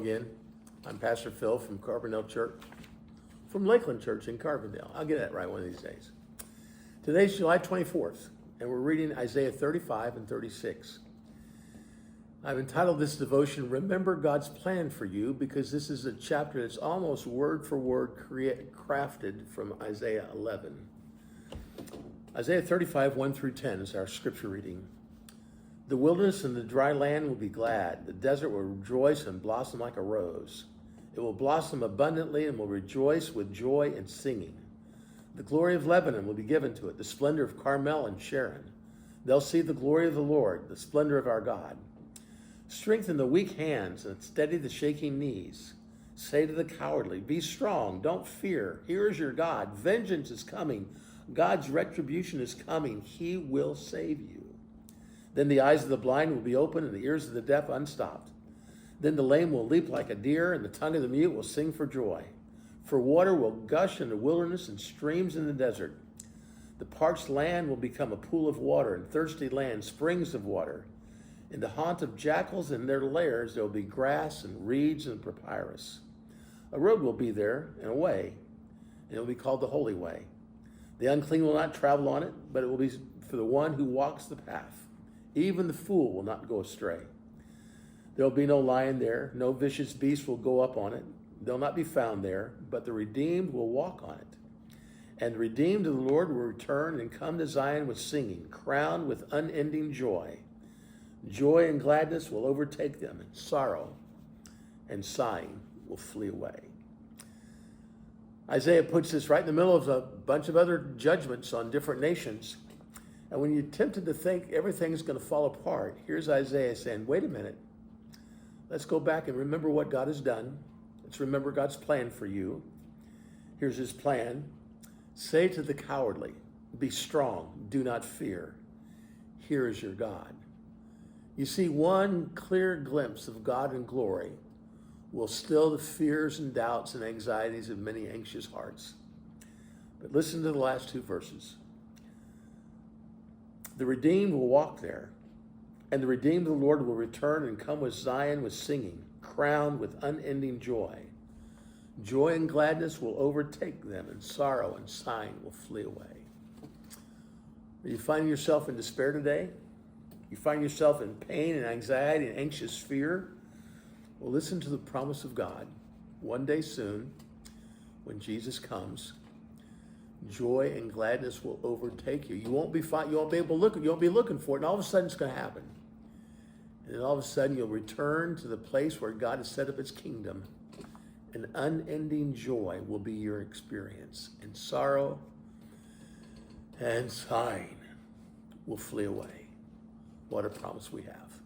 again. I'm Pastor Phil from Carbondale Church, from Lakeland Church in Carbondale. I'll get that right one of these days. Today's July 24th, and we're reading Isaiah 35 and 36. I've entitled this devotion, Remember God's Plan for You, because this is a chapter that's almost word for word crafted from Isaiah 11. Isaiah 35, 1 through 10 is our scripture reading. The wilderness and the dry land will be glad. The desert will rejoice and blossom like a rose. It will blossom abundantly and will rejoice with joy and singing. The glory of Lebanon will be given to it, the splendor of Carmel and Sharon. They'll see the glory of the Lord, the splendor of our God. Strengthen the weak hands and steady the shaking knees. Say to the cowardly, be strong, don't fear. Here is your God. Vengeance is coming. God's retribution is coming. He will save you. Then the eyes of the blind will be open and the ears of the deaf unstopped. Then the lame will leap like a deer and the tongue of the mute will sing for joy. For water will gush in the wilderness and streams in the desert. The parched land will become a pool of water and thirsty land, springs of water. In the haunt of jackals and their lairs, there will be grass and reeds and papyrus. A road will be there and a way, and it will be called the Holy Way. The unclean will not travel on it, but it will be for the one who walks the path. Even the fool will not go astray. There will be no lion there, no vicious beast will go up on it. They'll not be found there, but the redeemed will walk on it. And the redeemed of the Lord will return and come to Zion with singing, crowned with unending joy. Joy and gladness will overtake them, and sorrow and sighing will flee away. Isaiah puts this right in the middle of a bunch of other judgments on different nations. And when you're tempted to think everything's going to fall apart, here's Isaiah saying, wait a minute. Let's go back and remember what God has done. Let's remember God's plan for you. Here's his plan. Say to the cowardly, be strong, do not fear. Here is your God. You see, one clear glimpse of God in glory will still the fears and doubts and anxieties of many anxious hearts. But listen to the last two verses. The redeemed will walk there, and the redeemed of the Lord will return and come with Zion with singing, crowned with unending joy. Joy and gladness will overtake them, and sorrow and sighing will flee away. Are you finding yourself in despair today? You find yourself in pain and anxiety and anxious fear? Well, listen to the promise of God. One day soon, when Jesus comes, joy and gladness will overtake you. You won't be able to look. You won't be looking for it, and all of a sudden it's going to happen. And then all of a sudden you'll return to the place where God has set up his kingdom. An unending joy will be your experience, and sorrow and sighing will flee away. What a promise we have.